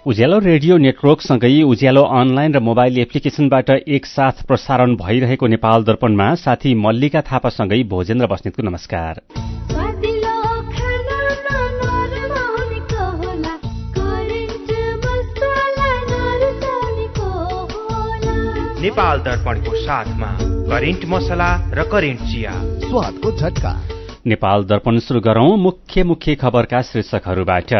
उज्यालो radio नेटवर्कसँगै उज्यालो online र mobile एप्लिकेशनबाट एकसाथ प्रसारण भइरहेको नेपाल दर्पणमा साथी मल्लिका थापासँगै भोजेन्द्र बस्नेतको नमस्कार। नेपाल दर्पणको साथमा करेन्ट मसला र करेन्ट चिया स्वादको झट्का। नेपाल दर्पण सुरु गरौं मुख्य खबरका शीर्षकहरूबाट।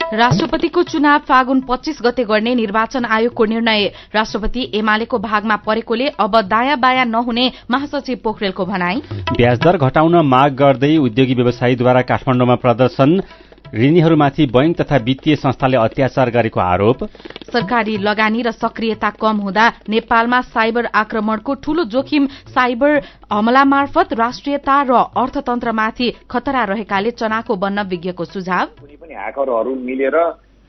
राष्ट्रपतिको चुनाव फागुन 25 गते गर्ने निर्वाचन आयोगको निर्णय। राष्ट्रपति एमालेको भागमा परेकोले अब दायाँ बायाँ नहुने महासचिव पोखरेलको भनाई। ब्याजदर घटाउन माग गर्दै उद्योगी व्यवसायीद्वारा काठमाडौँमा प्रदर्शन। ऋणीहरूमाथि बैंक तथा वित्तीय संस्थाले अत्याचार गरेको आरोप। सरकारी लगानी र सक्रियता कम हुँदा नेपालमा साइबर आक्रमणको ठूलो जोखिम। साइबर हमला मार्फत राष्ट्रियता र अर्थतन्त्रमाथि खतरा रहेकाले चनाखो बन्न विज्ञको सुझाव। कुनै पनि ह्याकरहरू मिलेर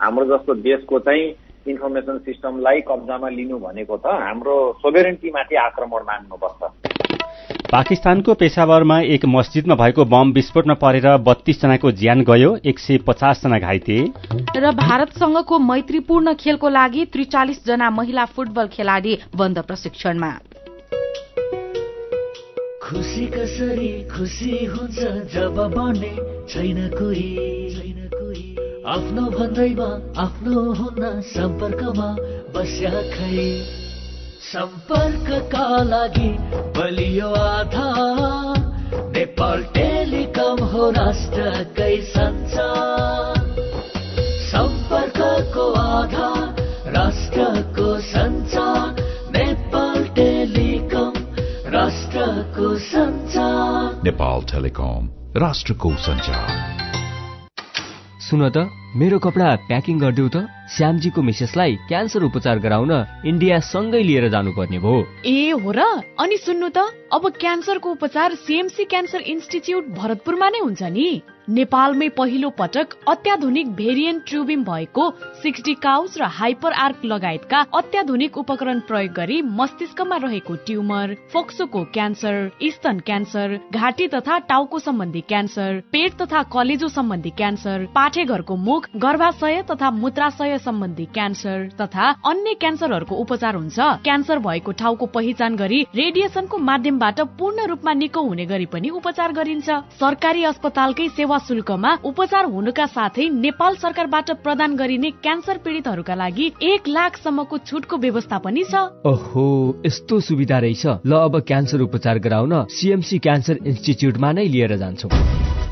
हाम्रो जस्तो देशको चाहिँ इन्फर्मेसन सिस्टमलाई कब्जामा लिनु भनेको त हाम्रो सोभरेन्टीमाथि आक्रमण मान्नुपर्छ। पाकिस्तानको पेशावरमा एक मस्जिदमा भएको बम विस्फोटमा परेर 32 जनाको ज्यान गयो, 150 जना घाइते। र भारतसँगको मैत्रीपूर्ण खेलको लागि 43 जना महिला फुटबल खेलाडी बन्द प्रशिक्षणमा। खुशी कसरी खुशी हुन्छ जब बन्ने छैन कोही, आफ्नो भन्दैमा आफ्नो हुन सम्पर्कमा बस्या खै। सम्पर्कका लागि बलियो आधार नेपाल टेलिकम हो राष्ट्रकै सञ्चार। सम्पर्कको आधार राष्ट्रको सञ्चार नेपाल टेलिकम राष्ट्रको सञ्चार। नेपाल टेलिकम राष्ट्रको सञ्चार। सुन त मेरो कपडा प्याकिङ गरिदेऊ त। श्यामजीको मिसेसलाई क्यान्सर उपचार गराउन इन्डिया सँगै लिएर जानुपर्ने भयो। ए हो र? अनि सुन्नु त, अब क्यान्सरको उपचार सीएमसी क्यान्सर इन्स्टिच्युट भरतपुरमा नै हुन्छ नि। नेपालमै पहिलो पटक अत्याधुनिक भेरिएन्ट ट्युबिम भएको 60 काउस र हाइपर आर्क लगायतका अत्याधुनिक उपकरण प्रयोग गरी मस्तिष्कमा रहेको ट्युमर, फोक्सोको क्यान्सर, स्तन क्यान्सर, घाँटी तथा टाउको सम्बन्धी क्यान्सर, पेट तथा कलेजो सम्बन्धी क्यान्सर, पाठेघरको मुख, गर्भाशय तथा मूत्राशय सम्बन्धी क्यान्सर तथा अन्य क्यान्सरहरूको उपचार हुन्छ। क्यान्सर भएको ठाउँको पहिचान गरी रेडिएसनको माध्यमबाट पूर्ण रूपमा निको हुने गरी पनि उपचार गरिन्छ। सरकारी अस्पतालकै सेवा शुल्कमा उपचार हुनुका साथै नेपाल सरकारबाट प्रदान गरिने क्यान्सर पीडितहरूका लागि 1 लाखसम्मको छुटको व्यवस्था पनि छ। ओहो, यस्तो सुविधा रहेछ। ल अब क्यान्सर उपचार गराउन सीएमसी क्यान्सर इन्स्टिच्युटमा नै लिएर जान्छौँ।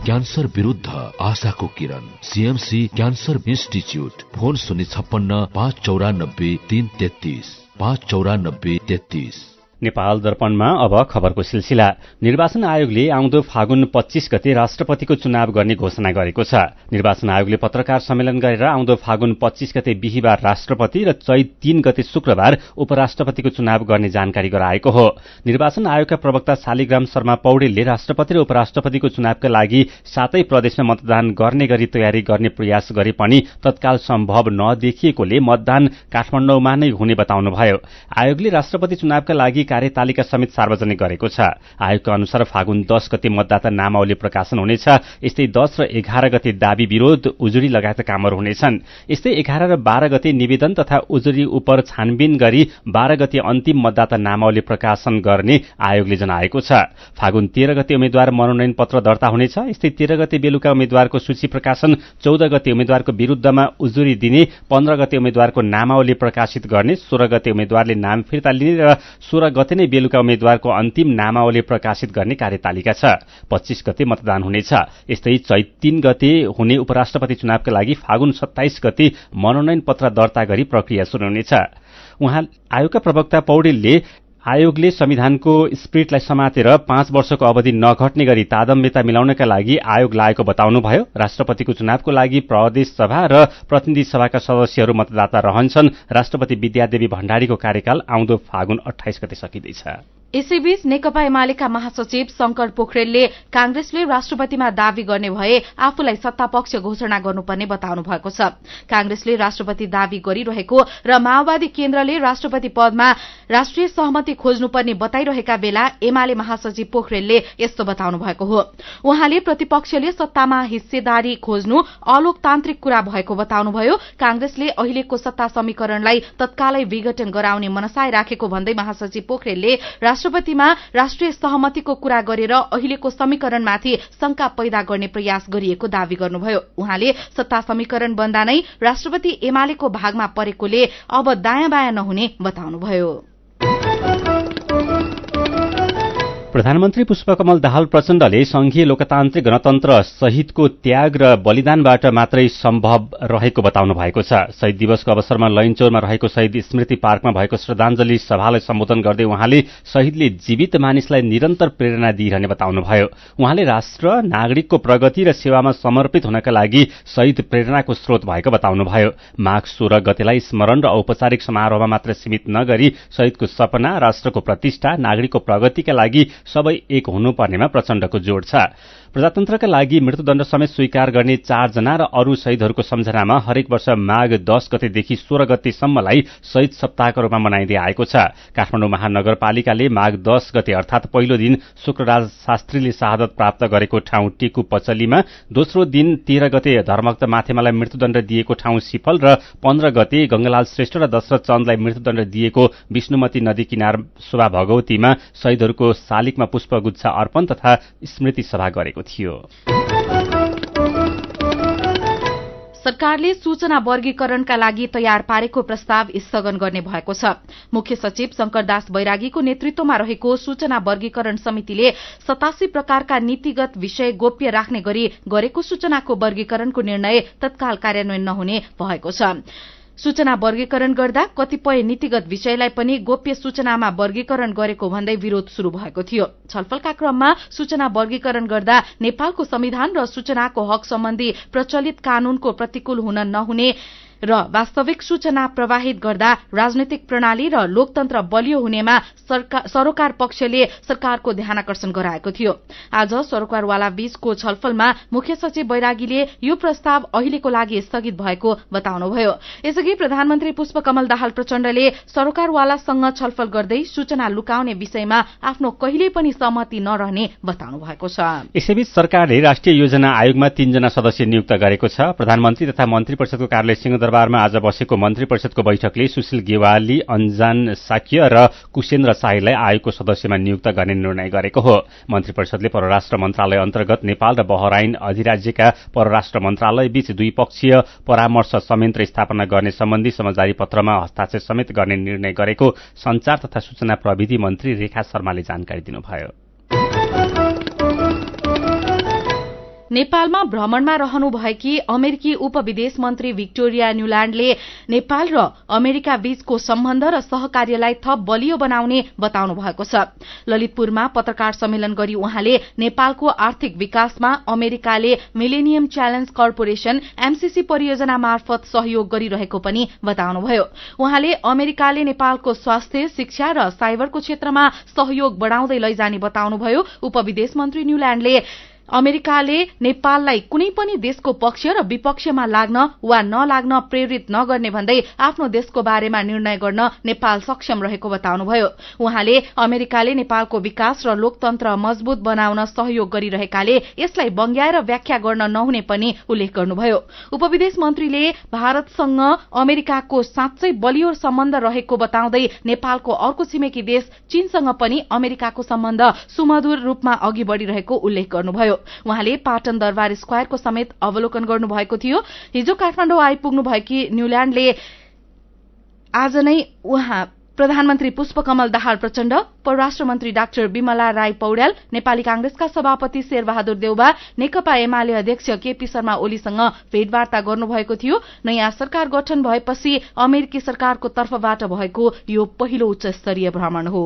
क्यान्सर विरुद्ध आशाको किरण CMC cancer institute. Phone 056 594 333 594 33। Nepal दर्पणमा अब खबरको सिलसिला। निर्वाचन आयोगले आउँदो फागुन 25 गते राष्ट्रपतिको चुनाव गर्ने घोषणा गरेको छ। निर्वाचन आयोगले पत्रकार सम्मेलन गरेर आउँदो फागुन 25 गते बिहीबार राष्ट्रपति र चैत 3 गते शुक्रबार उपराष्ट्रपतिको चुनाव गर्ने जानकारी गराएको हो। निर्वाचन आयोगका प्रवक्ता शालिग्राम शर्मा पौडेलले राष्ट्रपति र उपराष्ट्रपतिको चुनावका लागि 7 प्रदेशमा मतदान गर्ने गरी तयारी गर्ने प्रयास गरे पनि तत्काल सम्भव नदेखिएकोले मतदान काठमाडौँमा नै हुने बताउनुभयो। आयोगले राष्ट्रपति चुनावका लागि कार्यतालिका समेत सार्वजनिक गरेको छ। आयोगका अनुसार फागुन 10 गते मतदाता नामावली प्रकाशन हुनेछ। यस्तै 10 र 11 गते दाबी विरोध, उजुरी लगायतका कामहरू हुनेछन्। यस्तै 11 र 12 गते निवेदन तथा उजुरी उपर छानबिन गरी 12 गते अन्तिम मतदाता नामावली प्रकाशन गर्ने आयोगले जनाएको छ। फागुन 13 गते उम्मेद्वार मनोनयन पत्र दर्ता हुनेछ। यस्तै 13 गते बेलुका उम्मेद्वारको सूची प्रकाशन, 14 गते उम्मेद्वारको विरुद्धमा उजुरी दिने, 15 गते उम्मेद्वारको नामावली प्रकाशित गर्ने, 16 गते उम्मेद्वारले नाम फिर्ता लिने र 16 गते नै बेलुका उम्मेद्वारको अन्तिम नामावली प्रकाशित गर्ने कार्यतालिका छ। 25 गते मतदान हुनेछ। यस्तै चैत 3 गते हुने उपराष्ट्रपति चुनावका लागि फागुन 27 गते मनोनयन पत्र दर्ता गरी प्रक्रिया शुरू हुनेछ। आयोगका प्रवक्ता पौडेलले आयोगले संविधानको स्पिरिटलाई समातेर 5 वर्षको अवधि नघट्ने गरी तादम्यता मिलाउनका लागि आयोग लागेको बताउनुभयो। राष्ट्रपतिको चुनावको लागि प्रदेश सभा र प्रतिनिधि सभाका सदस्यहरू मतदाता रहन्छन्। राष्ट्रपति विद्यादेवी भण्डारीको कार्यकाल आउँदो फागुन 28 गते सकिँदैछ। यसैबीच नेकपा एमालेका महासचिव शंकर पोखरेलले कांग्रेसले राष्ट्रपतिमा दावी गर्ने भए आफूलाई सत्तापक्ष घोषणा गर्नुपर्ने बताउनु भएको छ। कांग्रेसले राष्ट्रपति दावी गरिरहेको र माओवादी केन्द्रले राष्ट्रपति पदमा राष्ट्रिय सहमति खोज्नुपर्ने बताइरहेका बेला एमाले महासचिव पोखरेलले यस्तो बताउनु भएको हो। उहाँले प्रतिपक्षले सत्तामा हिस्सेदारी खोज्नु अलोकतान्त्रिक कुरा भएको बताउनुभयो। कांग्रेसले अहिलेको सत्ता समीकरणलाई तत्कालै विघटन गराउने मनसाय राखेको भन्दै महासचिव पोखरेलले राष्ट्रपतिमा राष्ट्रिय सहमतिको कुरा गरेर अहिलेको समीकरणमाथि शंका पैदा गर्ने प्रयास गरिएको दावी गर्नुभयो। उहाँले सत्ता समीकरण बन्दा नै राष्ट्रपति एमालेको भागमा परेकोले अब दायाँ बायाँ नहुने बताउनुभयो। प्रधानमन्त्री पुष्पकमल दाहाल प्रचण्डले संघीय लोकतान्त्रिक गणतन्त्र शहीदको त्याग र बलिदानबाट मात्रै सम्भव रहेको बताउनु भएको छ। शहीद दिवसको अवसरमा लैनचौरमा रहेको शहीद स्मृति पार्कमा भएको श्रद्धाञ्जली सभालाई सम्बोधन गर्दै उहाँले शहीदले जीवित मानिसलाई निरन्तर प्रेरणा दिइरहने बताउनुभयो। उहाँले राष्ट्र नागरिकको प्रगति र सेवामा समर्पित हुनका लागि शहीद प्रेरणाको स्रोत भएको बताउनुभयो। माघ 16 गतेलाई स्मरण र औपचारिक समारोहमा मात्र सीमित नगरी शहीदको सपना, राष्ट्रको प्रतिष्ठा, नागरिकको प्रगतिका लागि सबै एक हुनुपर्नेमा प्रचण्डको जोड छ। प्रजातन्त्रका लागि मृत्युदण्ड समेत स्वीकार गर्ने 4 जना र अरू शहीदहरूको सम्झनामा हरेक वर्ष माघ 10 गतेदेखि 16 गतेसम्मलाई शहीद सप्ताहको रूपमा मनाइँदै आएको छ। काठमाडौँ महानगरपालिकाले माघ 10 गते अर्थात पहिलो दिन शुक्रराज शास्त्रीले शहादत प्राप्त गरेको ठाउँ टेकु पचलीमा, दोस्रो दिन 13 गते धर्मभक्त माथेमालाई मृत्युदण्ड दिएको ठाउँ सिफल र 15 गते गंगालाल श्रेष्ठ र दशरथ चन्दलाई मृत्युदण्ड दिएको विष्णुमती नदी किनार शोभा भगवतीमा शहीदहरूको शालिगमा पुष्पगुच्छ अर्पण तथा स्मृति सभा गरेको थियो। सरकारले सूचना वर्गीकरणका लागि तयार पारेको प्रस्ताव स्थगन गर्ने भएको छ। मुख्य सचिव शंकरदास बैरागीको नेतृत्वमा रहेको सूचना वर्गीकरण समितिले 87 प्रकारका नीतिगत विषय गोप्य राख्ने गरी गरेको सूचनाको वर्गीकरणको निर्णय तत्काल कार्यान्वयन नहुने भएको छ। सूचना वर्गीकरण गर्दा कतिपय नीतिगत विषयलाई पनि गोप्य सूचनामा वर्गीकरण गरेको भन्दै विरोध शुरू भएको थियो। छलफलका क्रममा सूचना वर्गीकरण गर्दा नेपालको संविधान र सूचनाको हक सम्बन्धी प्रचलित कानूनको प्रतिकूल हुन नहुने र वास्तविक सूचना प्रवाहित गर्दा राजनैतिक प्रणाली र लोकतन्त्र बलियो हुनेमा सरोकार पक्षले सरकारको ध्यानाकर्षण गराएको थियो। आज सरोकारवाला बीचको छलफलमा मुख्य सचिव बैरागीले यो प्रस्ताव अहिलेको लागि स्थगित भएको बताउनुभयो। यसअघि प्रधानमन्त्री पुष्पकमल दाहाल प्रचण्डले सरोकारवालासँग छलफल गर्दै सूचना लुकाउने विषयमा आफ्नो कहिल्यै पनि सहमति नरहने बताउनु भएको छ। यसैबीच सरकारले राष्ट्रिय योजना आयोगमा 3 जना सदस्य नियुक्त गरेको छ। प्रधानमन्त्री तथा मन्त्री परिषदको कार्यालय सिंहदरबारमा आज बसेको मन्त्री परिषदको बैठकले सुशील गेवाली, अन्जान साक्य र कुशेन्द्र शाहीलाई आयोगको सदस्यमा नियुक्त गर्ने निर्णय गरेको हो। मन्त्री परिषदले परराष्ट्र मन्त्रालय अन्तर्गत नेपाल र बहराइन अधिराज्यका परराष्ट्र मन्त्रालय बीच द्विपक्षीय परामर्श संयन्त्र स्थापना गर्ने सम्बन्धी समझदारी पत्रमा हस्ताक्षर समेत गर्ने निर्णय गरेको संचार तथा सूचना प्रविधि मन्त्री रेखा शर्माले जानकारी दिनुभयो। नेपालमा भ्रमणमा रहनुभएकी अमेरिकी उपविदेश मन्त्री भिक्टोरिया न्यूल्याण्डले नेपाल र अमेरिका बीचको सम्बन्ध र सहकार्यलाई थप बलियो बनाउने बताउनु भएको छ। ललितपुरमा पत्रकार सम्मेलन गरी उहाँले नेपालको आर्थिक विकासमा अमेरिकाले मिलेनियम च्यालेन्ज कर्पोरेशन एमसीसी परियोजना मार्फत सहयोग गरिरहेको पनि बताउनुभयो। उहाँले अमेरिकाले नेपालको स्वास्थ्य, शिक्षा र साइबरको क्षेत्रमा सहयोग बढ़ाउँदै लैजाने बताउनुभयो। उपविदेश मन्त्री न्यूल्याण्डले अमेरिकाले नेपाललाई कुनै पनि देशको पक्ष र विपक्षमा लाग्न वा नलाग्न प्रेरित नगर्ने भन्दै आफ्नो देशको बारेमा निर्णय गर्न नेपाल सक्षम रहेको बताउनुभयो। उहाँले अमेरिकाले नेपालको विकास र लोकतन्त्र मजबूत बनाउन सहयोग गरिरहेकाले यसलाई बङ्ग्याएर व्याख्या गर्न नहुने पनि उल्लेख गर्नुभयो। उपविदेश मन्त्रीले भारतसँग अमेरिकाको साँच्चै बलियो सम्बन्ध रहेको बताउँदै नेपालको अर्को छिमेकी देश चीनसँग पनि अमेरिकाको सम्बन्ध सुमधुर रूपमा अघि बढ़िरहेको उल्लेख गर्नुभयो। उहाँले पाटन दरबार स्क्वायरको समेत अवलोकन गर्नुभएको थियो। हिजो काठमाडौँ आइपुग्नु भएकी न्यूल्याण्डले आज नै उहाँ प्रधानमन्त्री पुष्पकमल दाहाल प्रचण्ड, परराष्ट्र मन्त्री डाक्टर विमला राई पौड्याल, नेपाली कांग्रेसका सभापति शेरबहादुर देउबा, नेकपा एमाले अध्यक्ष केपी शर्मा ओलीसँग भेटवार्ता गर्नुभएको थियो। नयाँ सरकार गठन भएपछि अमेरिकी सरकारको तर्फबाट भएको यो पहिलो उच्च स्तरीय भ्रमण हो।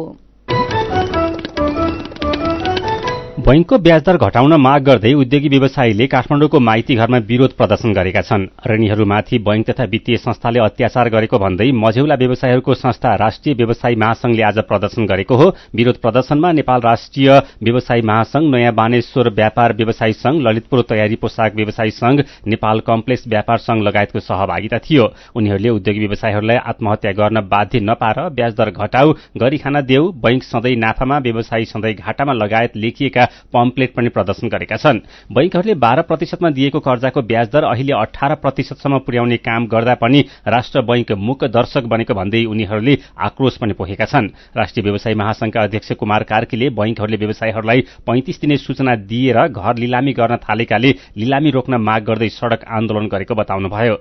बैंकको ब्याजदर घटाउन माग गर्दै उद्योगी व्यवसायीले काठमाडौँको माइती घरमा विरोध प्रदर्शन गरेका छन्। ऋणीहरूमाथि बैंक तथा वित्तीय संस्थाले अत्याचार गरेको भन्दै मझौला व्यवसायीहरूको संस्था राष्ट्रिय व्यवसायी महासंघले आज प्रदर्शन गरेको हो। विरोध प्रदर्शनमा नेपाल राष्ट्रिय व्यवसायी महासंघ, नयाँ बानेश्वर व्यापार व्यवसायी संघ, ललितपुर तयारी पोशाक व्यवसायी संघ, नेपाल कम्प्लेक्स व्यापार संघ लगायतको सहभागिता थियो। उनीहरूले उद्योगी व्यवसायीहरूलाई आत्महत्या गर्न बाध्य नपार, ब्याजदर घटाउ, गरी खान देऊ, बैंक सधैँ नाफामा, व्यवसायी सधैँ घाटामा लगायत लेखिएका पम्पलेट पनि प्रदर्शन गरेका छन्। बैंकहरूले 12% दिएको कर्जाको ब्याजदर अहिले 18% पुर्याउने काम गर्दा पनि राष्ट्र बैंक मूक दर्शक बनेको भन्दै उनीहरूले आक्रोश पनि पोखेका छन्। राष्ट्रिय व्यवसायी महासंघका अध्यक्ष कुमार कार्कीले बैंकहरूले व्यवसायीहरूलाई 35 दिने सूचना दिएर घर लिलामी गर्न थालेकाले लिलामी रोक्न माग गर्दै सड़क आन्दोलन गरेको बताउनुभयो।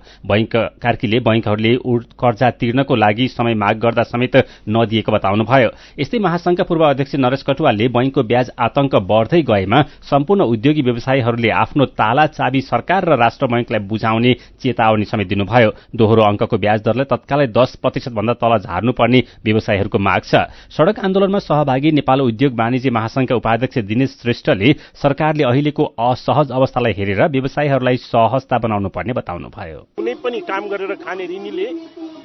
कार्कीले बैंकहरूले कर्जा तिर्नको लागि समय माग गर्दा समेत नदिएको बताउनुभयो। यस्तै महासंघका पूर्व अध्यक्ष नरेश कटुवालले बैंकको ब्याज आतंक बढ्दै गएमा सम्पूर्ण उद्योगी व्यवसायीहरूले आफ्नो ताला चाबी सरकार र राष्ट्र बैंकलाई बुझाउने चेतावनी समेत दिनुभयो। दोहोरो अंकको ब्याज दरलाई तत्कालै 10% भन्दा तल झार्नुपर्ने व्यवसायीहरूको माग छ। सड़क आन्दोलनमा सहभागी नेपाल उद्योग वाणिज्य महासंघका उपाध्यक्ष दिनेश श्रेष्ठले सरकारले अहिलेको असहज अवस्थालाई हेरेर व्यवसायीहरूलाई सहजता बनाउनु पर्ने बताउनुभयो। कुनै पनि काम गरेर खाने ऋणीले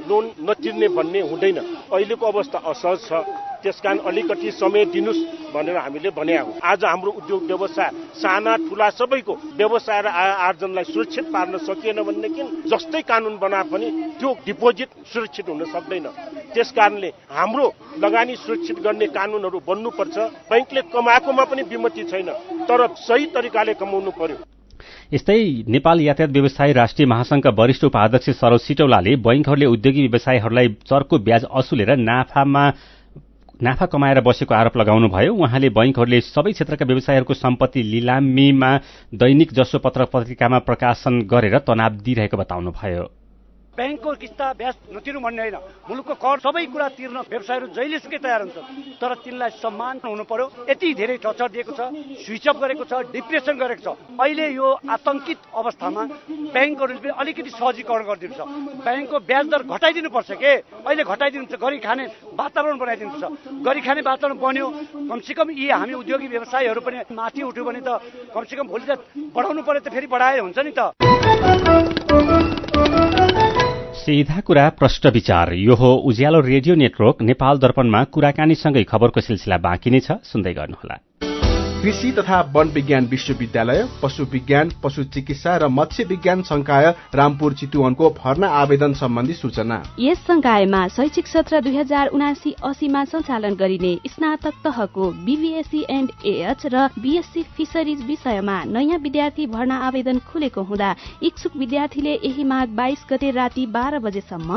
लोन नतिर्ने भन्ने हुँदैन। अहिलेको अवस्था असहज छ, त्यसकारण अलिकति समय दिनुस् भनेर हामीले भने हौ। आज हाम्रो उद्योग व्यवसाय साना ठूला सबैको व्यवसाय र आर्जनलाई सुरक्षित पार्न सकिएन भनेदेखि जस्तै कानून बनाए पनि त्यो डिपोजिट सुरक्षित हुन सक्दैन। त्यसकारणले हाम्रो लगानी सुरक्षित गर्ने कानूनहरू बन्नुपर्छ। बैंकले कमाएकोमा पनि विमति छैन, तर सही तरिकाले कमाउनु पर्यो। यस्तै नेपाल यातायात व्यवसायी राष्ट्रिय महासंघका वरिष्ठ उपाध्यक्ष सरोज सिटौलाले बैंकहरूले उद्योगी व्यवसायीहरूलाई चर्को ब्याज असुलेर नाफा कमाएर बसेको आरोप लगाउनुभयो। उहाँले बैंकहरूले सबै क्षेत्रका व्यवसायीहरूको सम्पत्ति लिलामीमा दैनिक जसो पत्र पत्रिकामा प्रकाशन गरेर तनाव दिइरहेको बताउनुभयो। बैंकको किस्ता ब्याज नतिर्नु भन्ने होइन, मुलुकको कर सबै कुरा तिर्न व्यवसायीहरू जहिलेसुकै तयार हुन्छन्, तर तिनलाई सम्मान हुनु पर्यो। यति धेरै टर्चर दिएको छ, स्विच अफ गरेको छ, डिप्रेसन गरेको छ। अहिले यो आतंकित अवस्थामा बैंकहरूले अलिकति सहजीकरण गरिदिनु छ। बैंकको ब्याज दर घटाइदिनुपर्छ के, अहिले घटाइदिनुपर्छ, गरी खाने वातावरण बनाइदिनुपर्छ। गरी खाने वातावरण बन्यो, कमसेकम यी हामी उद्योगी व्यवसायीहरू पनि माथि उठ्यो भने त कमसेकम भोलि त बढाउनु पर्यो, त फेरि बढाए हुन्छ नि त। सीधा कुरा प्रश्न विचार, यो हो उज्यालो रेडियो नेटवर्क नेपाल दर्पणमा कुराकानीसँगै खबरको सिलसिला बाँकी नै छ, सुन्दै गर्नुहोला। कृषि तथा वन विज्ञान विश्वविद्यालय, पशु विज्ञान, पशु चिकित्सा र मत्स्य विज्ञान संकाय रामपुर चितुवनको भर्ना आवेदन सम्बन्धी सूचना। यस संकायमा शैक्षिक सत्र 2079-80 मा सञ्चालन गरिने स्नातक तहको BBSc एन्ड AH र BSc फिशरिज विषयमा नयाँ विद्यार्थी भर्ना आवेदन खुलेको हुँदा इच्छुक विद्यार्थीले यही माघ 22 गते राति 12 बजेसम्म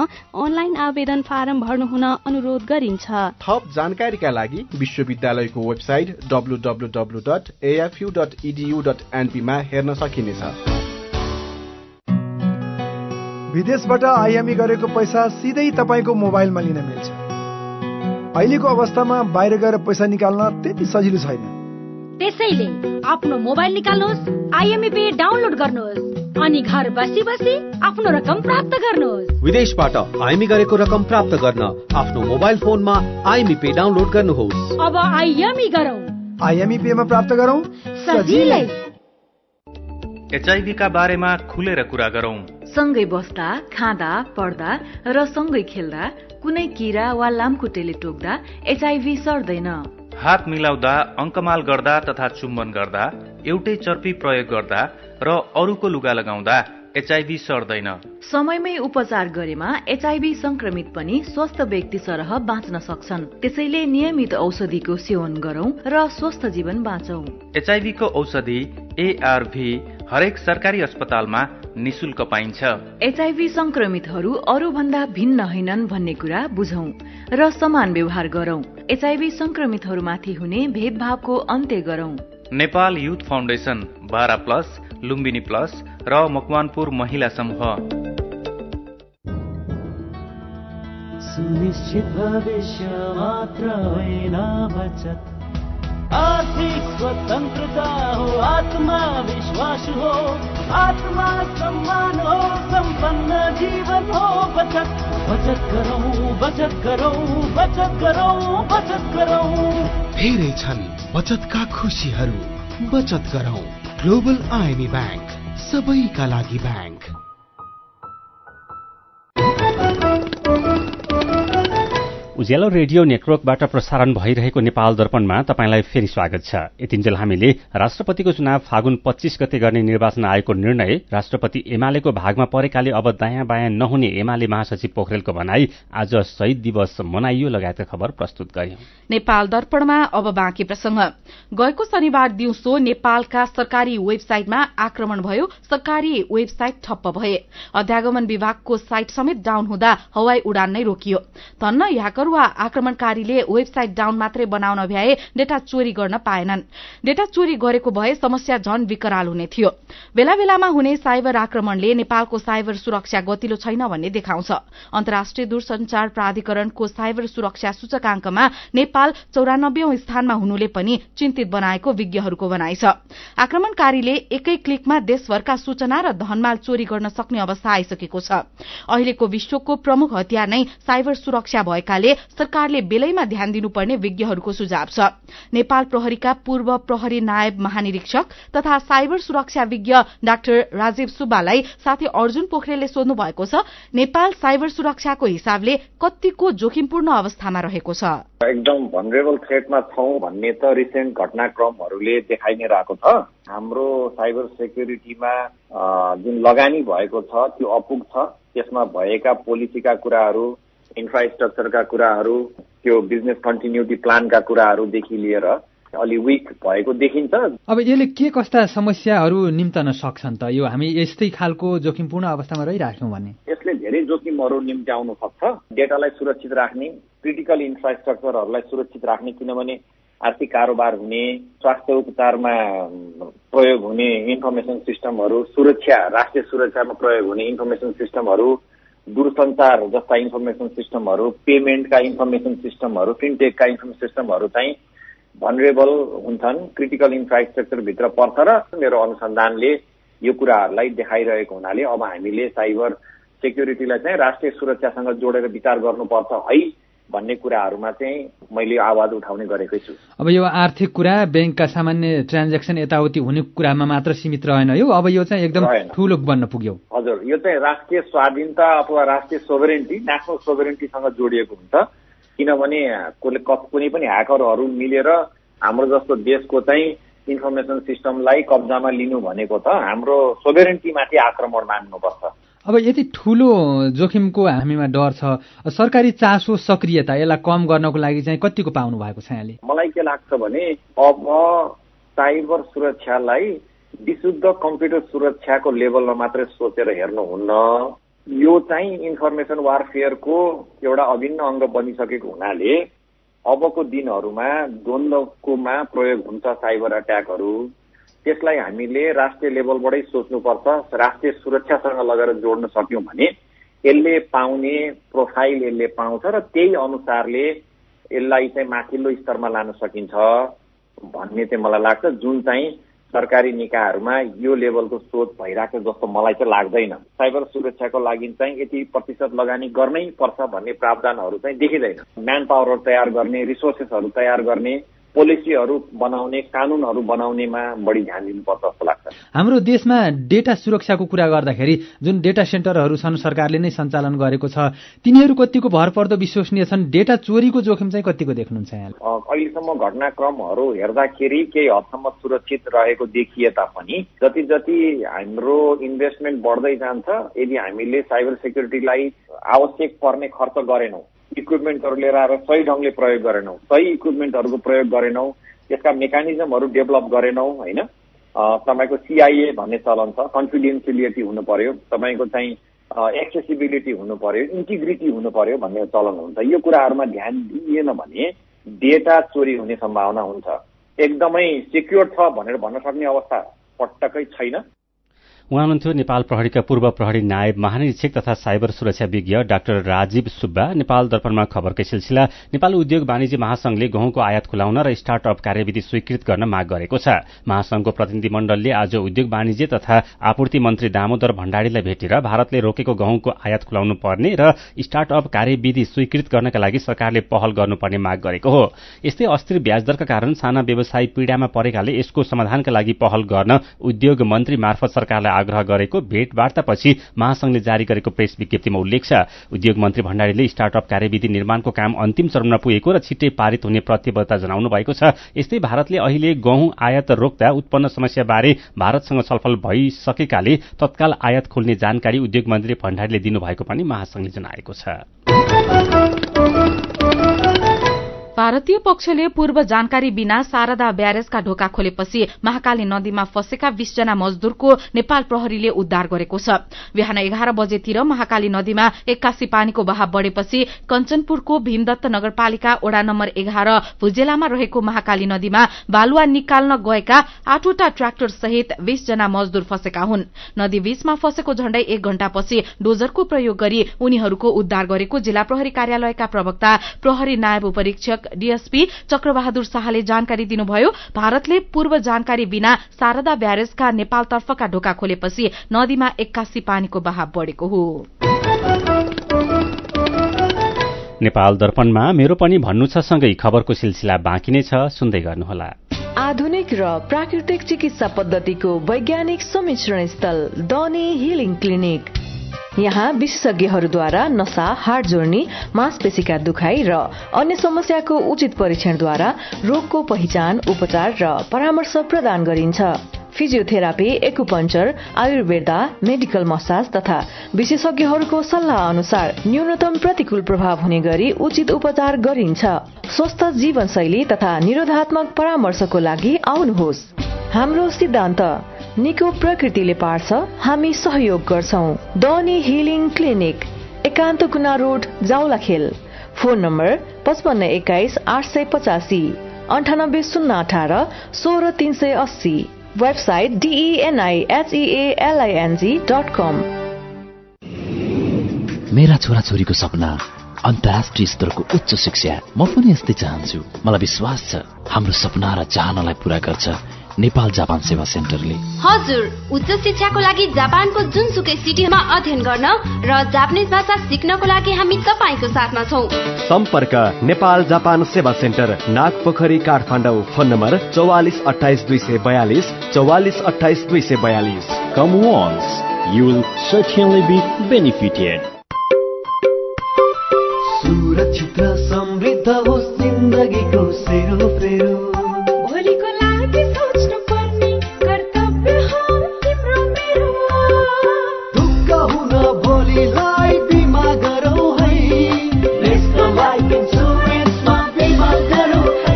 अनलाइन आवेदन फारम भर्नु हुन अनुरोध गरिन्छ। थप जानकारीका लागि विश्वविद्यालयको वेबसाइट www.afu.edu.np मा हेर्न सकिनेछ। विदेशबाट आयामी गरेको पैसा सिधै तपाईको मोबाइलमा लिन मिल्छ। अहिलेको अवस्थामा बाहिर गएर पैसा निकाल्न त्यति सजिलो छैन। त्यसैले आफ्नो मोबाइल निकाल्नुहोस्, आइएमई पे डाउनलोड गर्नुहोस् अनि घर बसी बसी आफ्नो रकम प्राप्त गर्नुहोस्। विदेशबाट आइएमई गरेको रकम प्राप्त गर्न आफ्नो मोबाइल फोनमा आइएमई पे डाउनलोड गर्नुहोस्। अब आइएमई गरौँ, आइएमई पे मा प्राप्त गरौँ सजिलै। एचआईभी का बारेमा खुलेर कुरा गरौँ। सँगै बस्दा, खाँदा, पढ्दा र सँगै खेल्दा कुनै किरा वा लामखुट्टेले टोक्दा एचआईभी सर्दैन। हात मिलाउँदा, अङ्कमाल गर्दा तथा चुम्बन गर्दा, एउटै चर्पी प्रयोग गर्दा र अरूको लुगा लगाउँदा एचआईभी सर्दैन। समयमै उपचार गरेमा एचआईभी संक्रमित पनि स्वस्थ व्यक्ति सरह बाँच्न सक्छन्। त्यसैले नियमित औषधिको सेवन गरौं र स्वस्थ जीवन बाँचौं। एचआईभी को औषधि ARV हरेक सरकारी अस्पतालमा निशुल्क पाइन्छ। एचआईभी संक्रमितहरू अरू भन्दा भिन्न होइनन् भन्ने कुरा बुझौं र समान व्यवहार गरौं। एचआईभी संक्रमितहरूमाथि हुने भेदभावको अन्त्य गरौं। Nepal youth foundation, 12+ Lumbini plus र मकवानपुर महिला समूह। सुनिश्चित भविष्य मात्र होइन बचत, आर्थिक स्वतन्त्रता हो, आत्मविश्वास हो, आत्मा सम्मान हो, सम्पन्न जीवन हो बचत। बचत गरौँ बचत गरौँ बचत गरौँ बचत गरौँ। धेरै छन् बचतका खुशीहरू, बचत गरौँ। ग्लोबल आइएमई बैंक, सबैका लागि बैंक। उज्यालो रेडियो नेटवर्कबाट प्रसारण भइरहेको नेपाल दर्पणमा तपाईंलाई फेरि स्वागत छ। यतिन्जेल हामीले राष्ट्रपतिको चुनाव फागुन 25 गते गर्ने निर्वाचन आयोगको निर्णय, राष्ट्रपति एमालेको भागमा परेकाले अब दायाँ बायाँ नहुने एमाले महासचिव पोखरेलको भनाई, आज शहीद दिवस मनाइयो लगायतका खबर प्रस्तुत गर्यौं। नेपाल दर्पणमा अब बाँकी प्रसंग। गएको शनिबार दिउँसो नेपालका सरकारी वेबसाइटमा आक्रमण भयो। सरकारी वेबसाइट ठप्प भए। अध्यागमन विभागको साइट समेत डाउन हुँदा हवाई उडान नै रोकियो। धन्न ह्याकर वा आक्रमणकारीले वेबसाइट डाउन मात्रै बनाउन भ्याए डेटा चोरी गर्न पाएनन्। डेटा चोरी गरेको भए समस्या झन विकराल हुने थियो। बेला बेलामा हुने साइबर आक्रमणले नेपालको साइबर सुरक्षा गतिलो छैन भन्ने देखाउँछ। अन्तर्राष्ट्रिय दूरसञ्चार प्राधिकरणको साइबर सुरक्षा सूचकांकमा नेपाल 94औं स्थानमा हुनुले पनि चिन्तित बनाएको विज्ञहरूको भनाइ छ। आक्रमणकारीले एकै क्लिकमा देशभरका सूचना र धनमाल चोरी गर्न सक्ने अवस्था आइसकेको छ। अहिलेको विश्वको प्रमुख हतियार नै साइबर सुरक्षा भएकाले सरकारले बेलैमा ध्यान दिनुपर्ने विज्ञहरूको सुझाव छ। नेपाल प्रहरीका पूर्व प्रहरी नायब महानिरीक्षक तथा साइबर सुरक्षा विज्ञ डाक्टर राजीव सुब्बालाई साथै अर्जुन पोखरेलले सोध्नु भएको छ, नेपाल साइबर सुरक्षाको हिसाबले कतिको जोखिमपूर्ण अवस्थामा रहेको छ? एकदम भनरेबल थ्रेटमा छौं भन्ने त रिसेन्ट घटनाक्रमहरूले देखाइ नै रहेको छ। हाम्रो साइबर सेक्युरिटीमा जुन लगानी भएको छ त्यो अपुग छ। त्यसमा भएका पोलिसीका कुराहरू, इन्फ्रास्ट्रक्चरका कुराहरू, त्यो बिजनेस कन्टिन्युटी प्लानका कुराहरूदेखि लिएर अलि विक भएको देखिन्छ। अब यसले के कस्ता समस्याहरू निम्तन सक्छन् त? यो हामी यस्तै खालको जोखिमपूर्ण अवस्थामा रहिराख्यौं भने? यसले धेरै जोखिमहरू निम्त्याउन सक्छ। डेटालाई सुरक्षित राख्ने, क्रिटिकल इन्फ्रास्ट्रक्चरहरूलाई सुरक्षित राख्ने, किनभने आर्थिक कारोबार हुने, स्वास्थ्य उपचारमा प्रयोग हुने इन्फर्मेसन सिस्टमहरू, सुरक्षा, राष्ट्रिय सुरक्षामा प्रयोग हुने इन्फर्मेसन सिस्टमहरू, दूरसञ्चार जस्ता इन्फर्मेसन सिस्टमहरू, पेमेन्टका इन्फर्मेसन सिस्टमहरू, फिनटेकका इन्फर्मेसन सिस्टमहरू चाहिँ भनरेबल हुन्छन्, क्रिटिकल इन्फ्रास्ट्रक्चर भित्र पर्छ र मेरो अनुसन्धानले यो कुराहरूलाई देखाइरहेको हुनाले अब हामीले साइबर सेक्युरिटीलाई चाहिँ राष्ट्रिय सुरक्षासँग जोडेर विचार गर्नुपर्छ है भन्ने कुराहरूमा चाहिँ मैले आवाज उठाउने गरेकै छु। अब यो आर्थिक कुरा, बैंकका सामान्य ट्रान्ज्याक्सन यताउति हुने कुरामा मात्र सीमित रहेन यो, अब यो चाहिँ एकदम ठूलो बन्न पुग्यो। हजुर, यो चाहिँ राष्ट्रिय स्वाधीनता अथवा राष्ट्रिय सोभरेन्टी, नेसनल सोभरेन्टीसँग जोडिएको हुन्छ। किनभने कुनै पनि ह्याकरहरू मिलेर हाम्रो जस्तो देशको चाहिँ इन्फर्मेसन सिस्टमलाई कब्जामा लिनु भनेको त हाम्रो सोभरेन्टीमाथि आक्रमण मान्नुपर्छ। अब यति ठूलो जोखिमको हामीमा डर छ, सरकारी चासो सक्रियता यसलाई कम गर्नको लागि चाहिँ कतिको पाउनु भएको छ यहाँले? मलाई के लाग्छ भने अब साइबर सुरक्षालाई विशुद्ध कम्प्युटर सुरक्षाको लेभलमा मात्रै सोचेर हेर्नुहुन्न। यो चाहिँ इन्फर्मेसन वारफेयरको एउटा अभिन्न अङ्ग बनिसकेको हुनाले अबको दिनहरूमा द्वन्द्वकोमा प्रयोग हुन्छ साइबर अट्याकहरू। त्यसलाई हामीले राष्ट्रिय लेभलबाटै सोच्नुपर्छ। राष्ट्रिय सुरक्षासँग लगेर जोड्न सक्यौं भने यसले पाउने प्रोफाइल यसले पाउँछ र त्यही अनुसारले यसलाई चाहिँ माथिल्लो स्तरमा लान सकिन्छ भन्ने चाहिँ मलाई लाग्छ। जुन चाहिँ सरकारी निकायहरूमा यो लेभलको सोच भइरहेको जस्तो मलाई चाहिँ लाग्दैन। साइबर सुरक्षाको लागि चाहिँ यति प्रतिशत लगानी गर्नै पर्छ भन्ने प्रावधानहरू चाहिँ देखिँदैन। म्यान पावरहरू तयार गर्ने, रिसोर्सेसहरू तयार गर्ने, पोलिसीहरू बनाउने, कानूनहरू बनाउनेमा बढी ध्यान दिनुपर्छ जस्तो लाग्छ। हाम्रो देशमा डेटा सुरक्षाको कुरा गर्दाखेरि जुन डेटा सेन्टरहरू छन् सरकारले नै सञ्चालन गरेको छ, तिनीहरू कतिको भरपर्दो विश्वसनीय छन्? डेटा चोरीको जोखिम चाहिँ कतिको देख्नुहुन्छ यहाँले? अहिलेसम्म घटनाक्रमहरू हेर्दाखेरि केही हदसम्म सुरक्षित रहेको देखिए तापनि जति जति हाम्रो इन्भेस्टमेन्ट बढ्दै जान्छ, यदि हामीले साइबर सेक्युरिटीलाई आवश्यक पर्ने खर्च गरेनौँ, इक्विपमेन्टहरू लिएर आएर सही ढङ्गले प्रयोग गरेनौँ, सही इक्विपमेन्टहरूको प्रयोग गरेनौँ, त्यसका मेकानिजमहरू डेभलप गरेनौँ, होइन, तपाईँको CIA भन्ने चलन छ, कन्फिडेन्सियलिटी हुनु पर्यो, तपाईँको चाहिँ एक्सेसिबिलिटी हुनु पर्यो, इन्टिग्रिटी हुनु पर्यो भन्ने चलन हुन्छ। यो कुराहरूमा ध्यान दिइएन भने डेटा चोरी हुने सम्भावना हुन्छ। एकदमै सिक्योर छ भनेर भन्न सक्ने अवस्था पटक्कै छैन। उहाँ हुनुहुन्थ्यो नेपाल प्रहरीका पूर्व प्रहरी नायब महानिरीक्षक तथा साइबर सुरक्षा विज्ञ डाक्टर राजीव सुब्बा। नेपाल दर्पणमा खबरकै सिलसिला। नेपाल उद्योग वाणिज्य महासंघले गहुँको आयात खुलाउन र स्टार्टअप कार्यविधि स्वीकृत गर्न माग गरेको छ। महासंघको प्रतिनिधि मण्डलले आज उद्योग वाणिज्य तथा आपूर्ति मन्त्री दामोदर भण्डारीलाई भेटेर भारतले रोकेको गहुँको आयात खुलाउनु पर्ने र स्टार्टअप कार्यविधि स्वीकृत गर्नका लागि सरकारले पहल गर्नुपर्ने माग गरेको हो। यस्तै अस्थिर ब्याजदरका कारण साना व्यवसायी पीडामा परेकाले यसको समाधानका लागि पहल गर्न उद्योग मन्त्री मार्फत सरकारलाई आग्रह गरेको भेटवार्तापछि महासंघले जारी गरेको प्रेस विज्ञप्तिमा उल्लेख छ। उद्योग मन्त्री भण्डारीले स्टार्टअप कार्यविधि निर्माणको काम अन्तिम चरणमा पुगेको र छिट्टै पारित हुने प्रतिबद्धता जनाउनु भएको छ। यस्तै भारतले अहिले गहुँ आयात रोक्दा उत्पन्न समस्याबारे भारतसँग छलफल भइसकेकाले तत्काल आयात खोल्ने जानकारी उद्योग मन्त्री भण्डारीले दिनुभएको पनि महासंघले जनाएको छ। भारतीय पक्षले पूर्व जानकारी बिना शारदा ब्यारेजका ढोका खोलेपछि महाकाली नदीमा फँसेका 20 जना मजदूरको नेपाल प्रहरीले उद्धार गरेको छ। बिहान 11 बजेतिर महाकाली नदीमा 81 पानीको बहाव बढ़ेपछि कञ्चनपुरको भीमदत्त नगरपालिका वडा नम्बर 11 भुजेलामा रहेको महाकाली नदीमा बालुवा निकाल्न गएका 8वटा ट्र्याक्टर सहित 20 जना मजदूर फँसेका हुन्। नदी बीचमा फँसेको झण्डै 1 घण्टापछि डोजरको प्रयोग गरी उनीहरूको उद्धार गरेको जिल्ला प्रहरी कार्यालयका प्रवक्ता प्रहरी नायब उपरीक्षक डीएसपी चक्रबहादुर शाहले जानकारी दिनुभयो। भारतले पूर्व जानकारी बिना शारदा ब्यारेजका नेपालतर्फका ढोका खोलेपछि नदीमा 81 पानीको बहाव बढ़ेको हो। नेपाल दर्पणमा मेरो पनि भन्नु छ सँगै खबरको सिलसिला बाँकी नै छ, सुन्दै गर्नुहोला। आधुनिक र प्राकृतिक चिकित्सा पद्धतिको वैज्ञानिक सम्मिश्रण स्थल डनी हिलिङ क्लिनिक। यहाँ विशेषज्ञहरूद्वारा नसा, हाड जोड्नी, मांसपेशीका दुखाइ र अन्य समस्याको उचित परीक्षणद्वारा रोगको पहिचान, उपचार र परामर्श प्रदान गरिन्छ। Physiotherapy, acupuncture, Ayurveda, medical massage तथा विशेषज्ञहरूको सल्लाह अनुसार न्यूनतम प्रतिकूल प्रभाव हुने गरी उचित उपचार गरिन्छ। स्वस्थ जीवनशैली तथा निरोधात्मक परामर्शको लागि आउनुहोस्। हाम्रो सिद्धान्त निको प्रकृतिले पार्छ, हामी सहयोग गर्छौं। डनी हिलिङ क्लिनिक, एकान्त गुना road, Jawalakhel. Phone number 5521 885, 98 018 16 380। Website denihealing.com। मेरा छोराछोरीको सपना अन्तर्राष्ट्रिय स्तरको उच्च शिक्षा। म पनि यस्तै चाहन्छु। मलाई विश्वास छ हाम्रो सपना र चाहनालाई पूरा गर्छ नेपाल जापान सेवा सेन्टरले। हजुर, उच्च शिक्षाको लागि जापानको जुनसुकै सिटीमा अध्ययन गर्न र जापानिज भाषा सिक्नको लागि हामी तपाईको साथमा छौं। सम्पर्क नेपाल जापान सेवा center, Nagpokhari, Kathmandu. Phone number 44 28 242 44 28 242। Come once, you will certainly be benefited. सुरक्षित र समृद्ध होस् जिन्दगीको सेरोफेरो। भोलिको लागि सोच्नु पर्ने कर्तव्य हो तिम्रो मेरो। ढुक्क हुन भोलिलाई बिमा गरौँ है, नेशनल लाइफ इन्स्योरेन्समा बिमा गरौँ है।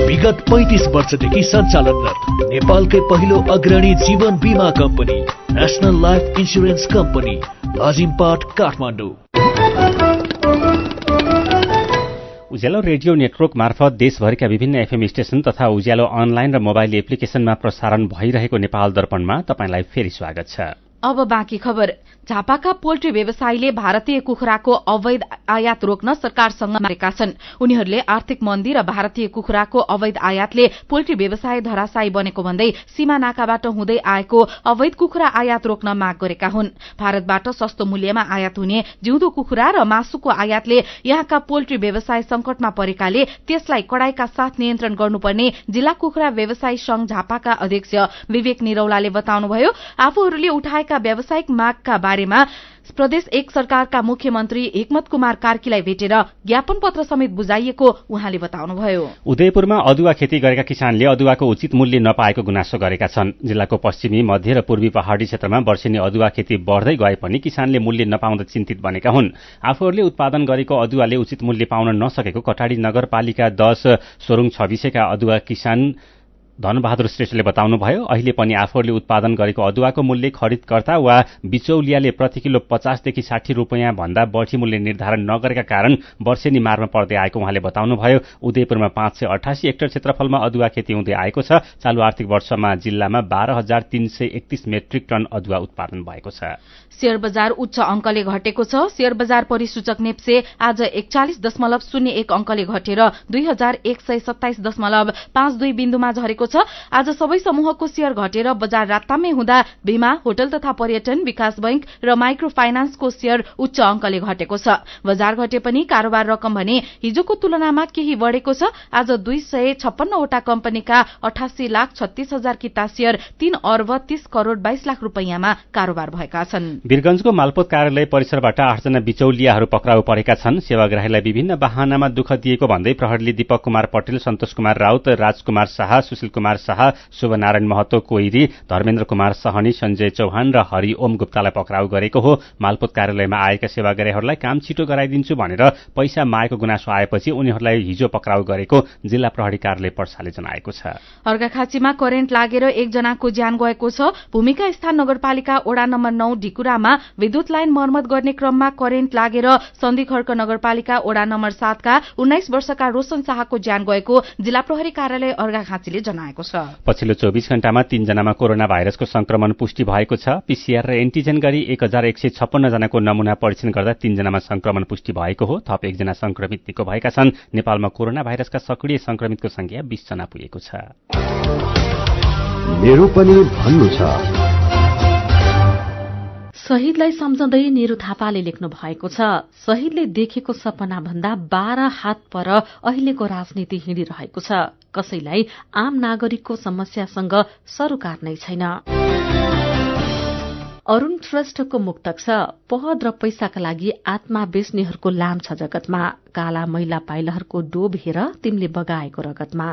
विगत 35 वर्षदेखि सञ्चालनरत नेपालकै पहिलो अग्रणी जीवन बिमा company national life insurance company, Lazimpat, Kathmandu. Ujyalo radio network मार्फत देशभरिका विभिन्न एफएम स्टेशन तथा उज्यालो अनलाइन र मोबाइल एप्लिकेशनमा प्रसारण भइरहेको नेपाल दर्पणमा तपाईंलाई फेरि स्वागत छ। अब बाँकी खबर। झापाका पोल्ट्री व्यवसायीले भारतीय कुखुराको अवैध आयात रोक्न सरकारसँग मागेका छन्। उनीहरूले आर्थिक मन्दी र भारतीय कुखुराको अवैध आयातले पोल्ट्री व्यवसाय धराशायी बनेको भन्दै सीमा नाकाबाट हुँदै आएको अवैध कुखुरा आयात रोक्न माग गरेका हुन्। भारतबाट सस्तो मूल्यमा आयात हुने जिउँदो कुखुरा र मासुको आयातले यहाँका पोल्ट्री व्यवसाय संकटमा परेकाले त्यसलाई कडाईका साथ नियन्त्रण गर्नुपर्ने जिल्ला कुखुरा व्यवसायी संघ झापाका अध्यक्ष विवेक निरौलाले बताउनुभयो। आफूहरूले उठाएका व्यावसायिक मागका बारेमा प्रदेश 1 सरकारका मुख्यमन्त्री हिक्मत कुमार कार्कीलाई भेटेर ज्ञापन पत्र समेत बुझाइएको उहाँले बताउनुभयो। उदयपुरमा अदुवा खेती गरेका किसानले अदुवाको उचित मूल्य नपाएको गुनासो गरेका छन्। जिल्लाको पश्चिमी, मध्य र पूर्वी पहाड़ी क्षेत्रमा वर्षेनी अदुवा खेती बढ्दै गए पनि किसानले मूल्य नपाउँदा चिन्तित बनेका हुन्। आफूहरूले उत्पादन गरेको अदुवाले उचित मूल्य पाउन नसकेको कटाडी नगरपालिका 10 सोरुङ छविसेका अदुवा किसान धनबहादुर श्रेष्ठले बताउनुभयो, अहिले पनि आफूहरूले उत्पादन गरेको अदुवाको मूल्य खरिदकर्ता वा बिचौलियाले प्रति किलो 50 देखि 60 रुपैयाँ भन्दा बढी मूल्य निर्धारण नगरेका कारण वर्षेनी मारमा पर्दै आएको उहाँले बताउनुभयो। उदयपुरमा 588 हेक्टर क्षेत्रफलमा अदुवा खेती हुँदै आएको छ। चालु आर्थिक वर्षमा जिल्लामा 12,331 मेट्रिक टन अदुवा उत्पादन भएको छ। शेयर बजार उच्च अंकले घटेको छ। शेयर बजार परिसूचक नेप्से आज 41.01 अंकले घटेर 2127.52 बिन्दुमा झरेको छ। आज सबै समूहको शेयर घटेर बजार रातामै हुँदा बीमा, होटल तथा पर्यटन, विकास बैंक र माइक्रो फाइनान्सको शेयर उच्च अंकले घटेको छ। बजार घटे पनि कारोबार रकम भने हिजोको तुलनामा केही बढेको छ। आज 256 वटा कम्पनीका 88,36,000 किता शेयर 3 अर्ब 30 करोड़ 22 लाख रुपैयाँमा कारोबार भएका छन्। वीरगंजको मालपोत कार्यालय परिसरबाट 8 जना बिचौलियाहरू पक्राउ परेका छन्। सेवाग्राहीलाई विभिन्न बहानामा दुःख दिएको भन्दै प्रहरीले दीपक कुमार पटेल, सन्तोष कुमार राउत, राजकुमार शाह, सुशील कुमार शाह, शुभनारायण महतो कोइरी, धर्मेन्द्र कुमार सहनी, सञ्जय चौहान र हरि ओम गुप्तालाई पक्राउ गरेको हो। मालपोत कार्यालयमा आएका सेवाग्राहीहरूलाई काम छिटो गराइदिन्छु भनेर पैसा मागेको गुनासो आएपछि उनीहरूलाई हिजो पक्राउ गरेको जिल्ला प्रहरी कार्यालय पर्साले जनाएको छ। अर्घाखाँचीमा करेन्ट लागेर एकजनाको ज्यान गएको छ। भूमिका स्थान नगरपालिका वडा नम्बर 9 ढिकुरामा विद्युत लाइन मर्मत गर्ने क्रममा करेन्ट लागेर सन्धिखर्क नगरपालिका वडा नम्बर 7 का 19 वर्षका रोशन शाहको ज्यान गएको जिल्ला प्रहरी कार्यालय अर्घाखाँचीले जनाएको छ। पछिल्लो 24 घण्टामा 3 जनामा कोरोना भाइरसको संक्रमण पुष्टि भएको छ। पीसीआर र एन्टिजेन गरी 1156 जनाको नमूना परीक्षण गर्दा 3 जनामा संक्रमण पुष्टि भएको हो। थप 1 जना संक्रमित निको भएका छन्। नेपालमा कोरोना भाइरसका सक्रिय संक्रमितको संख्या 20 जना पुगेको छ। मेरो पनि भन्नु छ। शहीदलाई सम्झँदै निरु थापाले लेख्नु भएको छ। शहीदले देखेको सपना भन्दा 12 हात पर अहिलेको राजनीति हिँडिरहेको छ। कसैलाई आम नागरिकको समस्यासँग सरोकार नै छैन। अरुण श्रेष्ठको मुक्तक छ। पद र पैसाका लागि आत्मा बेच्नेहरूको लाम छ जगतमा। काला मैला पाइलाहरूको डोब हेर तिमीले बगाएको रगतमा।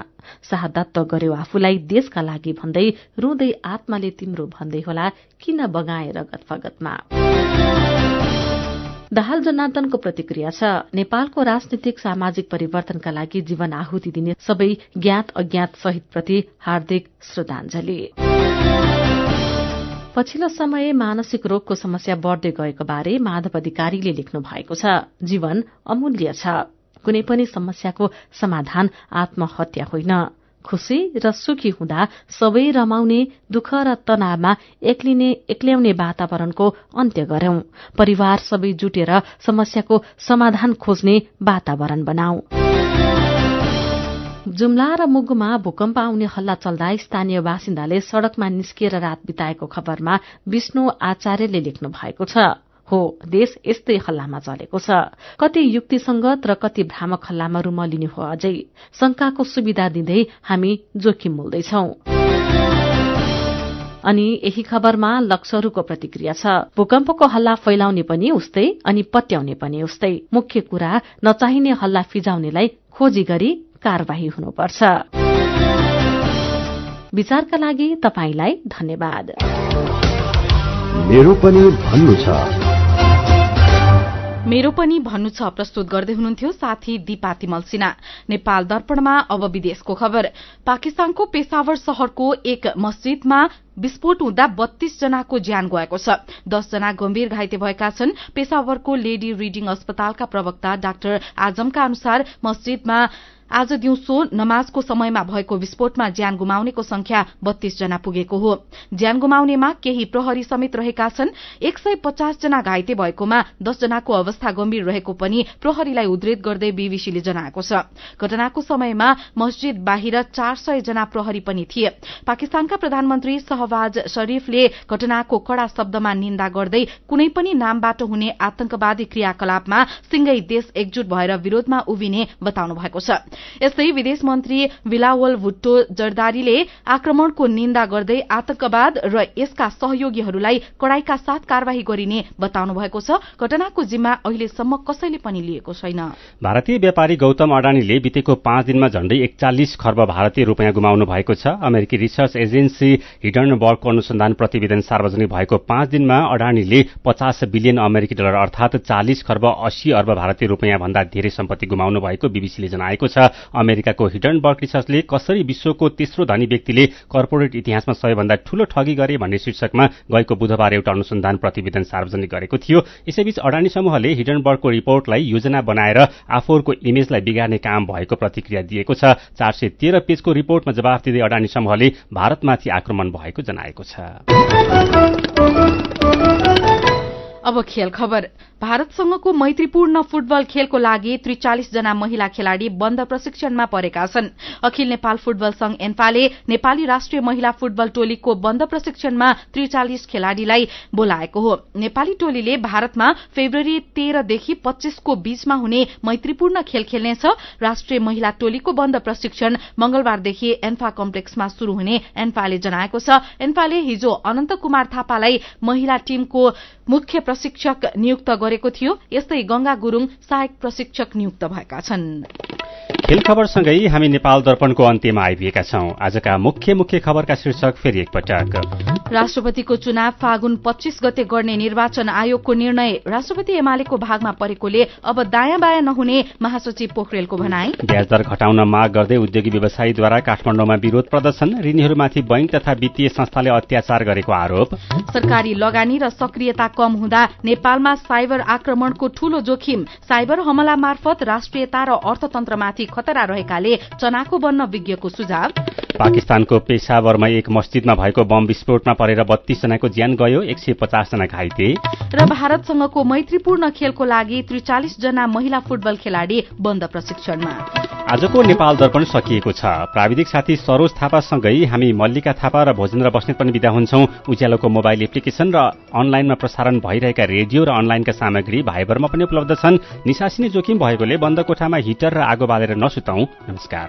शहादत त गर्यो आफूलाई देशका लागि भन्दै रुँदै आत्माले तिम्रो भन्दै होला किन बगाए रगत फगतमा। दाहाल जनार्दनको प्रतिक्रिया छ। नेपालको राजनीतिक सामाजिक परिवर्तनका लागि जीवन आहुति दिने सबै ज्ञात अज्ञात शहीदप्रति हार्दिक श्रद्धाञ्जली। पछिल्लो समय मानसिक रोगको समस्या बढ़दै गएको बारे माधव अधिकारीले लेख्नु भएको छ। जीवन अमूल्य छ। कुनै पनि समस्याको समाधान आत्महत्या होइन। खुशी र सुखी हुँदा सबै रमाउने, दुःख र तनावमा एक्ल्याउने वातावरणको अन्त्य गरौं। परिवार सबै जुटेर समस्याको समाधान खोज्ने वातावरण बनाऊ। जुम्ला र मुगुमा भूकम्प आउने हल्ला चल्दा स्थानीय बासिन्दाले सड़कमा निस्किएर रात बिताएको खबरमा विष्णु आचार्यले लेख्नु भएको छ। हो, देश यस्तै हल्लामा चलेको छ। कति युक्तिसंगत र कति भ्रामक हल्लामा रुमलिने हो। अझै शंकाको सुविधा दिँदै हामी जोखिम मोल्दैछौं। अनि यही खबरमा लक्ष्यहरूको प्रतिक्रिया छ। भूकम्पको हल्ला फैलाउने पनि उस्तै अनि पत्याउने पनि उस्तै। मुख्य कुरा नचाहिने हल्ला फिजाउनेलाई खोजी गरी कारवाही हुनुपर्छ। विचारका लागि तपाईलाई धन्यवाद। मेरो पनि भन्नु छ। मेरो पनि भन्नु छ प्रस्तुत गर्दै हुनुहुन्थ्यो साथी दीपा तिमल सिन्हा। नेपाल दर्पणमा अब विदेशको खबर। पाकिस्तानको पेशावर शहरको एक मस्जिदमा विस्फोट हुँदा 32 जनाको ज्यान गएको छ। 10 जना गम्भीर घाइते भएका छन्। पेशावरको लेडी रिडिङ अस्पतालका प्रवक्ता डाक्टर आजमका अनुसार मस्जिदमा आज दिउँसो नमाजको समयमा भएको विस्फोटमा ज्यान गुमाउनेको संख्या 32 जना पुगेको हो। ज्यान गुमाउनेमा केही प्रहरी समेत रहेका छन्। 150 जना घाइते भएकोमा 10 जनाको अवस्था गम्भीर रहेको पनि प्रहरीलाई उद्धृत गर्दै बीबीसीले जनाएको छ। घटनाको समयमा मस्जिद बाहिर 400 जना प्रहरी पनि थिए। पाकिस्तानका प्रधानमन्त्री शहबाज शरीफले घटनाको कड़ा शब्दमा निन्दा गर्दै कुनै पनि नामबाट हुने आतंकवादी क्रियाकलापमा सिंगै देश एकजुट भएर विरोधमा उभिने बताउनु भएको छ। यस्तै विदेश मन्त्री बिलावल भुट्टो जरदारीले आक्रमणको निन्दा गर्दै आतंकवाद र यसका सहयोगीहरूलाई कडाईका साथ कार्यवाही गरिने बताउनु भएको छ। घटनाको जिम्मा अहिलेसम्म कसैले पनि लिएको छैन। भारतीय व्यापारी गौतम अडानीले बितेको 5 दिनमा झण्डै 41 खर्ब भारतीय रुपियाँ गुमाउनु भएको छ। अमेरिकी रिसर्च एजेन्सी हिडनबर्गको अनुसन्धान प्रतिवेदन सार्वजनिक भएको 5 दिनमा अडानीले 50 बिलियन अमेरिकी डलर अर्थात 40 खर्ब 80 अर्ब भारतीय रुपियाँ भन्दा धेरै सम्पत्ति गुमाउनु भएको बीबीसीले जनाएको छ। अमेरिकाको हिडनबर्ग रिसर्चले कसरी विश्वको तेस्रो धनी व्यक्तिले कर्पोरेट इतिहासमा सबैभन्दा ठूलो ठगी गरे भन्ने शीर्षकमा गएको बुधबार एउटा अनुसन्धान प्रतिवेदन सार्वजनिक गरेको थियो। यसैबीच अडानी समूहले हिडनबर्गको रिपोर्टलाई योजना बनाएर आफूहरूको इमेजलाई बिगार्ने काम भएको प्रतिक्रिया दिएको छ। 413 पेजको रिपोर्टमा जवाफ दिँदै अडानी समूहले भारतमाथि आक्रमण भएको जनाएको छ। अब खेल खबर। भारतसँगको मैत्रीपूर्ण फुटबल खेलको लागि 43 जना महिला खेलाड़ी बन्द प्रशिक्षणमा परेका छन्। अखिल नेपाल फुटबल संघ एन्फाले नेपाली राष्ट्रिय महिला फुटबल टोलीको बन्द प्रशिक्षणमा 43 खेलाड़ीलाई बोलाएको हो। नेपाली टोलीले भारतमा फेब्रुअरी 13 देखि 25 को बीचमा हुने मैत्रीपूर्ण खेल खेल्नेछ। राष्ट्रिय महिला टोलीको बन्द प्रशिक्षण मंगलबारदेखि एन्फा कम्प्लेक्समा शुरू हुने एन्फाले जनाएको छ। एन्फाले हिजो अनन्त कुमार थापालाई महिला टीमको मुख्य प्रशिक्षक नियुक्त गरेको थियो। यस्तै गंगा गुरूङ सहायक प्रशिक्षक नियुक्त भएका छन्। खेल खबरसँगै हामी नेपाल दर्पणको अन्त्यमा आइपुगेका छौं। आजका मुख्य खबरका शीर्षक फेरि एकपटक। राष्ट्रपतिको चुनाव फागुन 25 गते गर्ने निर्वाचन आयोगको निर्णय राष्ट्रपति एमालेको भागमा परेकोले अब दायाँ बायाँ नहुने महासचिव पोखरेलको भनाई। ब्याज दर घटाउन माग गर्दै उद्योगी व्यवसायीद्वारा काठमाडौँमा विरोध प्रदर्शन। ऋणीहरूमाथि बैंक तथा वित्तीय संस्थाले अत्याचार गरेको आरोप। सरकारी लगानी र सक्रियता कम हुँदा नेपालमा साइबर आक्रमणको ठूलो जोखिम। साइबर हमला मार्फत राष्ट्रियता र अर्थतन्त्रमाथि खतरा रहेकाले चनाखो बन्न विज्ञको सुझाव। पाकिस्तानको पेशावरमा एक मस्जिदमा भएको बम विस्फोटमा परेर 32 जनाको ज्यान गयो, 150 जना घाइते। र भारतसँगको मैत्रीपूर्ण खेलको लागि 43 जना महिला फुटबल खेलाड़ी बन्द प्रशिक्षणमा। आजको नेपाल दर्पण सकिएको छ। प्राविधिक साथी सरोज थापासँगै हामी मल्लिका थापा र भोजेन्द्र बस्नेत पनि बिदा हुन्छौं। उज्यालोको मोबाइल एप्लिकेशन र अनलाइनमा प्रसारण भइरहेका रेडियो र अनलाइनका सामग्री भाइबरमा पनि उपलब्ध छन्। निसासिने जोखिम भएकोले बन्द कोठामा हिटर र आगो बालेर नसुतौं। नमस्कार।